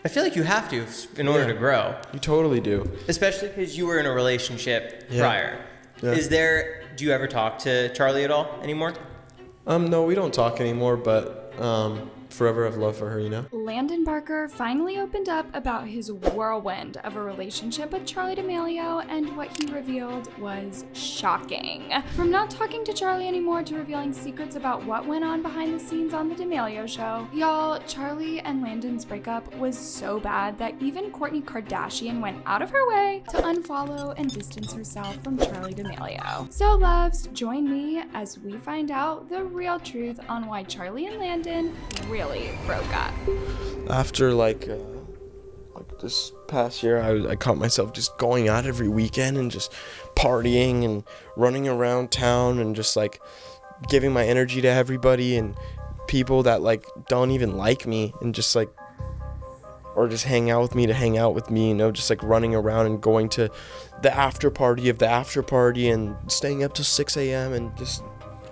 I feel like you have to in order to grow. You totally do. Especially because you were in a relationship prior. Yeah. Do you ever talk to Charli at all anymore? No, we don't talk anymore, but forever have love for her, you know? Landon Barker finally opened up about his whirlwind of a relationship with Charli D'amelio, and what he revealed was shocking. From not talking to Charli anymore to revealing secrets about what went on behind the scenes on the D'amelio show. Y'all, Charli and Landon's breakup was so bad that even Kourtney Kardashian went out of her way to unfollow and distance herself from Charli D'amelio. So loves, join me as we find out the real truth on why Charli and Landon really broke up. After like this past year, I caught myself just going out every weekend and just partying and running around town and just like giving my energy to everybody and people that like don't even like me and just like, or just hang out with me to hang out with me, you know, just like running around and going to the after party of the after party and staying up till 6 a.m. and just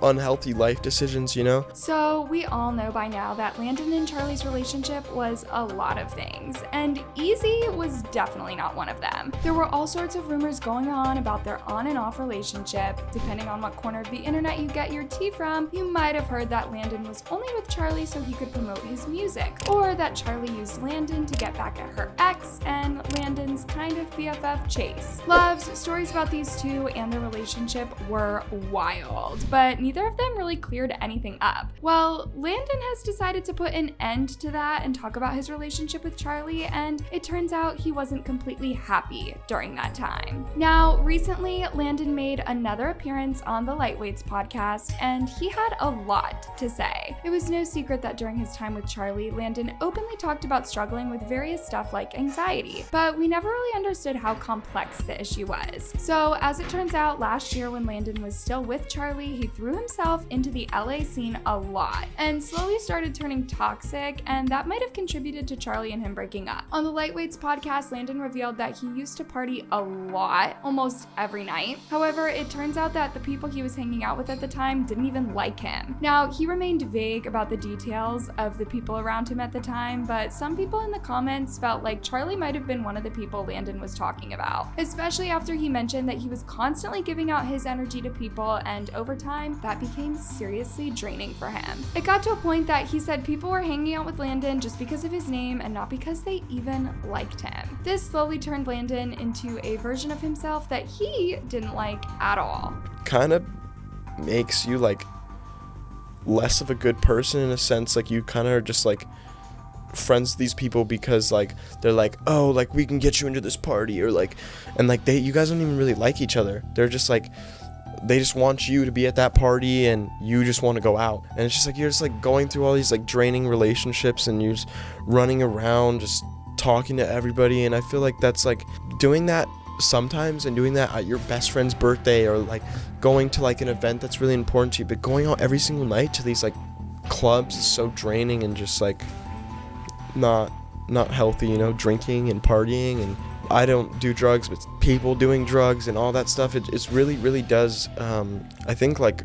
unhealthy life decisions, you know? So we all know by now that Landon and Charli's relationship was a lot of things, and easy was definitely not one of them. There were all sorts of rumors going on about their on and off relationship. Depending on what corner of the internet you get your tea from, you might have heard that Landon was only with Charli so he could promote his music, or that Charli used Landon to get back at her ex, and Landon's kind of BFF Chase. Loves, stories about these two and their relationship were wild, but neither of them really cleared anything up. Well, Landon has decided to put an end to that and talk about his relationship with Charli, and it turns out he wasn't completely happy during that time. Now, recently, Landon made another appearance on the Lightweights podcast, and he had a lot to say. It was no secret that during his time with Charli, Landon openly talked about struggling with various stuff like anxiety, but we never really understood how complex the issue was. So, as it turns out, last year when Landon was still with Charli, he threw himself into the LA scene a lot and slowly started turning toxic, and that might have contributed to Charli and him breaking up. On the Lightweights podcast, Landon revealed that he used to party a lot, almost every night. However, it turns out that the people he was hanging out with at the time didn't even like him. Now, he remained vague about the details of the people around him at the time, but some people in the comments felt like Charli might have been one of the people Landon was talking about, especially after he mentioned that he was constantly giving out his energy to people, and over time, that became seriously draining for him. It got to a point that he said people were hanging out with Landon just because of his name and not because they even liked him. This slowly turned Landon into a version of himself that he didn't like at all. Kind of makes you like less of a good person in a sense. Like you kind of are just like friends with these people because like they're like, oh, like we can get you into this party, or like, and like you guys don't even really like each other. They're just like, they just want you to be at that party and you just want to go out. And it's just like, you're just like going through all these like draining relationships and you're just running around just talking to everybody. And I feel like that's like doing that sometimes and doing that at your best friend's birthday, or like going to like an event that's really important to you, but going out every single night to these like clubs is so draining and just like not healthy, you know, drinking and partying. And I don't do drugs, but people doing drugs and all that stuff, it's really does, I think, like,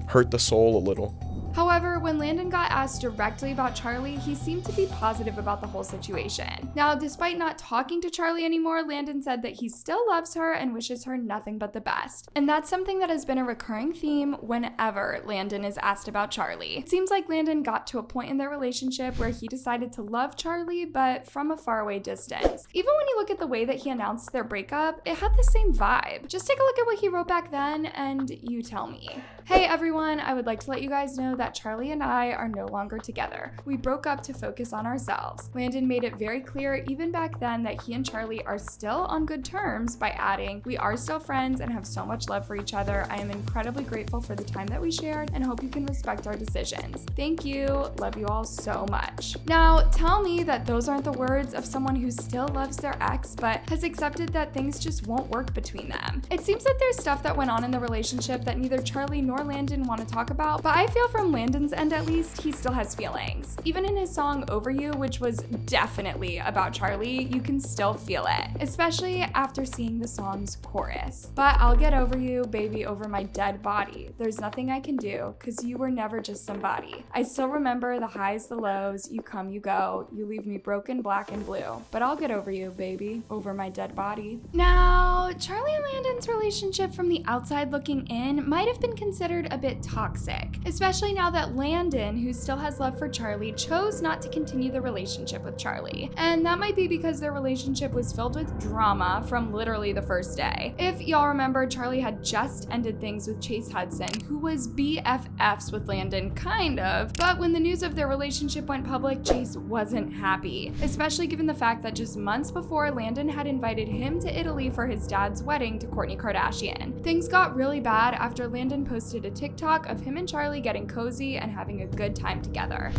hurt the soul a little. However, when Landon got asked directly about Charli, he seemed to be positive about the whole situation. Now, despite not talking to Charli anymore, Landon said that he still loves her and wishes her nothing but the best. And that's something that has been a recurring theme whenever Landon is asked about Charli. It seems like Landon got to a point in their relationship where he decided to love Charli, but from a faraway distance. Even when you look at the way that he announced their breakup, it had the same vibe. Just take a look at what he wrote back then, and you tell me. Hey everyone, I would like to let you guys know that Charli and I are no longer together. We broke up to focus on ourselves. Landon made it very clear even back then that he and Charli are still on good terms by adding, we are still friends and have so much love for each other. I am incredibly grateful for the time that we shared and hope you can respect our decisions. Thank you. Love you all so much. Now, tell me that those aren't the words of someone who still loves their ex but has accepted that things just won't work between them. It seems that there's stuff that went on in the relationship that neither Charli nor Landon want to talk about, but I feel from Landon's end understand at least, he still has feelings. Even in his song Over You, which was definitely about Charli, you can still feel it, especially after seeing the song's chorus. But I'll get over you, baby, over my dead body. There's nothing I can do, cause you were never just somebody. I still remember the highs, the lows, you come, you go, you leave me broken, black, and blue. But I'll get over you, baby, over my dead body. Now, Charli and Landon's relationship from the outside looking in might have been considered a bit toxic, especially now that Landon, who still has love for Charli, chose not to continue the relationship with Charli. And that might be because their relationship was filled with drama from literally the first day. If y'all remember, Charli had just ended things with Chase Hudson, who was BFFs with Landon, kind of, but when the news of their relationship went public, Chase wasn't happy, especially given the fact that just months before, Landon had invited him to Italy for his dad's wedding to Kourtney Kardashian. Things got really bad after Landon posted a TikTok of him and Charli getting cozy and having a good time together.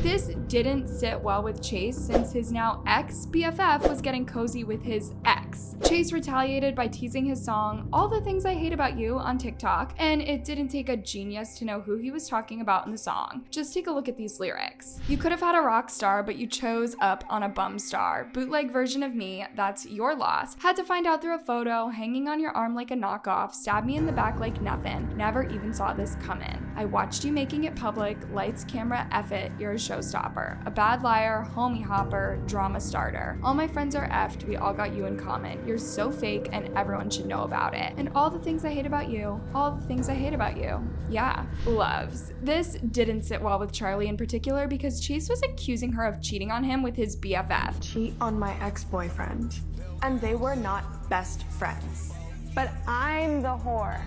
This didn't sit well with Chase since his now ex-BFF was getting cozy with his ex. Chase retaliated by teasing his song All the Things I Hate About You on TikTok, and it didn't take a genius to know who he was talking about in the song. Just take a look at these lyrics. You could have had a rock star, but you chose up on a bum star. Bootleg version of me, that's your loss. Had to find out through a photo, hanging on your arm like a knockoff, stab me in the back like nothing. Never even saw this coming. I watched you making it public, lights, camera, F it, you're a showstopper. A bad liar, homie hopper, drama starter. All my friends are effed, we all got you in common. You're so fake and everyone should know about it. And all the things I hate about you, all the things I hate about you. Yeah, Luvs. This didn't sit well with Charli in particular because Chase was accusing her of cheating on him with his BFF. Cheat on my ex-boyfriend. And they were not best friends. But I'm the whore.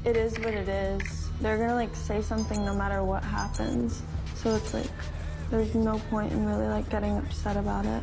It is what it is. They're gonna say something no matter what happens. So it's there's no point in really getting upset about it.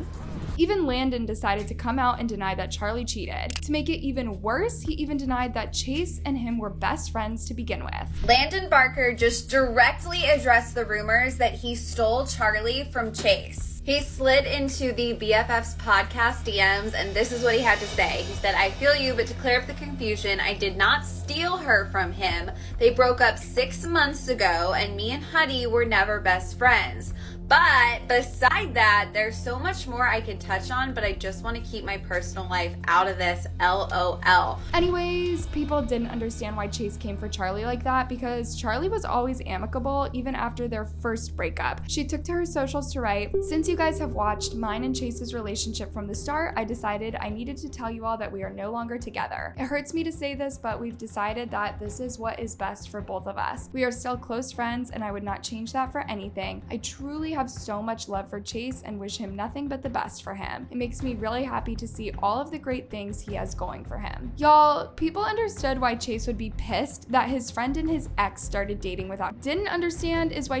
Even Landon decided to come out and deny that Charli cheated. To make it even worse, he even denied that Chase and him were best friends to begin with. Landon Barker just directly addressed the rumors that he stole Charli from Chase. He slid into the BFF's podcast DMs, and this is what he had to say. He said, I feel you, but to clear up the confusion, I did not steal her from him. They broke up 6 months ago, and me and Huddy were never best friends. But beside that, there's so much more I could touch on, but I just want to keep my personal life out of this, LOL. Anyways, people didn't understand why Chase came for Charli like that because Charli was always amicable even after their first breakup. She took to her socials to write, since you guys have watched mine and Chase's relationship from the start, I decided I needed to tell you all that we are no longer together. It hurts me to say this, but we've decided that this is what is best for both of us. We are still close friends and I would not change that for anything. I truly have so much love for Chase and wish him nothing but the best for him. It makes me really happy to see all of the great things he has going for him. Y'all, people understood why Chase would be pissed that his friend and his ex started dating without. Didn't understand is why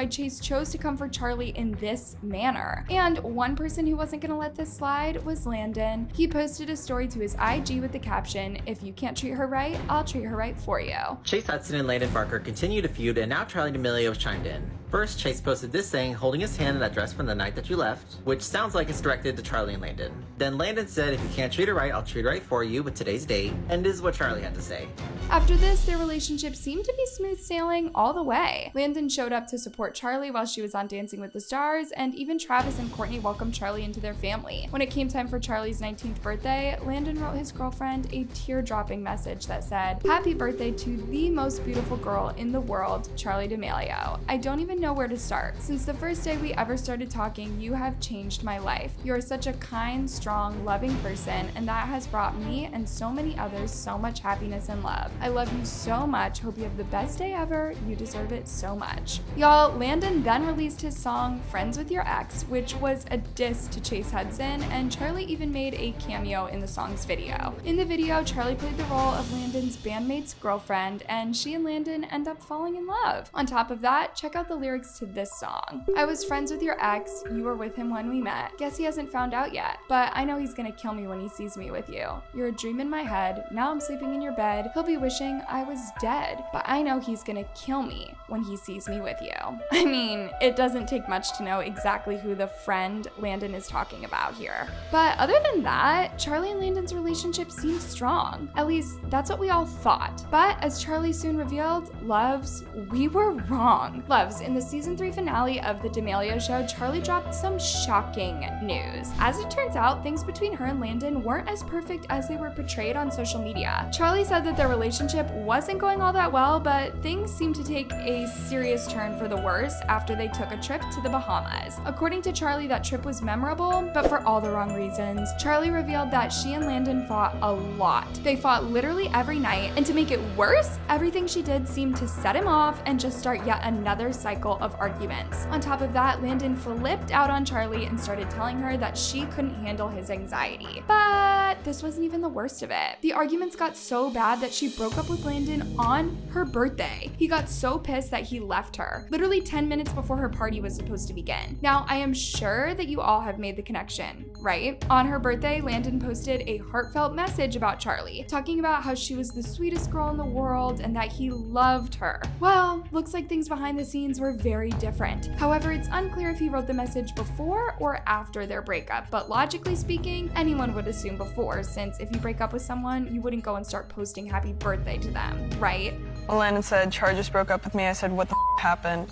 Chase chose to come for Charli in this manner. And one person who wasn't gonna let this slide was Landon. He posted a story to his IG with the caption, if you can't treat her right, I'll treat her right for you. Chase Hudson and Landon Barker continue to feud, and now Charli D'amelio has chimed in. First, Chase posted this saying, holding his hand in that dress from the night that you left, which sounds like it's directed to Charli and Landon. Then Landon said, if you can't treat her right, I'll treat her right for you with today's date, and this is what Charli had to say. After this, their relationship seemed to be smooth sailing all the way. Landon showed up to support Charli while she was on Dancing with the Stars, and even Travis and Kourtney welcomed Charli into their family. When it came time for Charli's 19th birthday, Landon wrote his girlfriend a tear-dropping message that said, happy birthday to the most beautiful girl in the world, Charli D'amelio. I don't even know where to start. Since the first day we ever started talking, you have changed my life. You are such a kind, strong, loving person, and that has brought me and so many others so much happiness and love. I love you so much. Hope you have the best day ever. You deserve it so much. Y'all, Landon then released his song Friends with Your Ex, which was a diss to Chase Hudson, and Charli even made a cameo in the song's video. In the video, Charli played the role of Landon's bandmate's girlfriend, and she and Landon end up falling in love. On top of that, check out the lyrics lyrics to this song. I was friends with your ex, you were with him when we met. Guess he hasn't found out yet, but I know he's gonna kill me when he sees me with you. You're a dream in my head, now I'm sleeping in your bed. He'll be wishing I was dead, but I know he's gonna kill me when he sees me with you. I mean, it doesn't take much to know exactly who the friend Landon is talking about here. But other than that, Charli and Landon's relationship seems strong. At least that's what we all thought. But as Charli soon revealed, Luvs, we were wrong. Luvs, in the season 3 finale of The D'Amelio Show, Charli dropped some shocking news. As it turns out, things between her and Landon weren't as perfect as they were portrayed on social media. Charli said that their relationship wasn't going all that well, but things seemed to take a serious turn for the worse after they took a trip to the Bahamas. According to Charli, that trip was memorable, but for all the wrong reasons. Charli revealed that she and Landon fought a lot. They fought literally every night, and to make it worse, everything she did seemed to set him off and just start yet another cycle of arguments. On top of that, Landon flipped out on Charli and started telling her that she couldn't handle his anxiety. But this wasn't even the worst of it. The arguments got so bad that she broke up with Landon on her birthday. He got so pissed that he left her, literally 10 minutes before her party was supposed to begin. Now, I am sure that you all have made the connection, right? On her birthday, Landon posted a heartfelt message about Charli, talking about how she was the sweetest girl in the world and that he loved her. Well, looks like things behind the scenes were very different. However, it's unclear if he wrote the message before or after their breakup, but logically speaking, anyone would assume before, since if you break up with someone, you wouldn't go and start posting happy birthday to them, right? Well, Landon said, Char just broke up with me. I said, what the happened?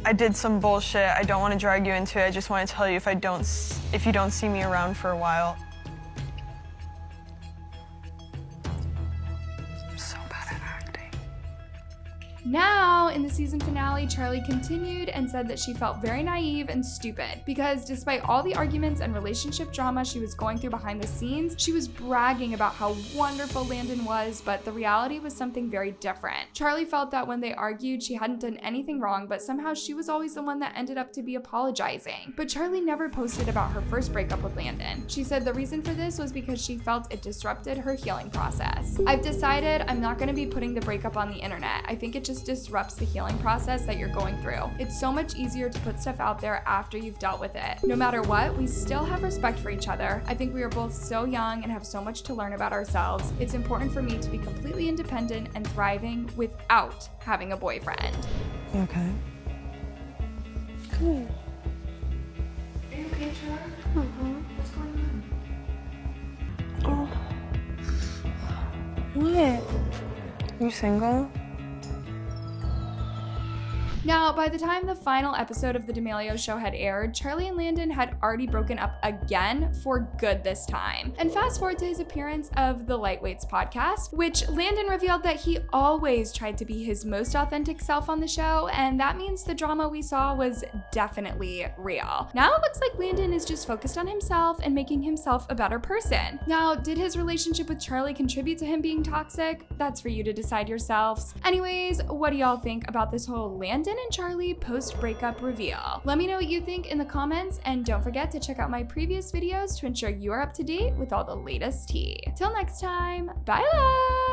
I did some bullshit. I don't want to drag you into it. I just want to tell you if you don't see me around for a while. I'm so bad at acting. Now, in the season finale, Charli continued and said that she felt very naive and stupid because despite all the arguments and relationship drama she was going through behind the scenes, she was bragging about how wonderful Landon was, but the reality was something very different. Charli felt that when they argued, she hadn't done anything wrong, but somehow she was always the one that ended up to be apologizing. But Charli never posted about her first breakup with Landon. She said the reason for this was because she felt it disrupted her healing process. I've decided I'm not going to be putting the breakup on the internet. I think it just disrupts the healing process that you're going through. It's so much easier to put stuff out there after you've dealt with it. No matter what, we still have respect for each other. I think we are both so young and have so much to learn about ourselves. It's important for me to be completely independent and thriving without having a boyfriend. You okay? Good. Are you okay, Charli? What's going on? Oh. What? You single? Now, by the time the final episode of The D'Amelio Show had aired, Charli and Landon had already broken up again for good this time. And fast forward to his appearance of the Lightweights podcast, which Landon revealed that he always tried to be his most authentic self on the show, and that means the drama we saw was definitely real. Now it looks like Landon is just focused on himself and making himself a better person. Now, did his relationship with Charli contribute to him being toxic? That's for you to decide yourselves. Anyways, what do y'all think about this whole Landon and Charli post-breakup reveal? Let me know what you think in the comments, and don't forget to check out my previous videos to ensure you are up to date with all the latest tea. Till next time, bye love!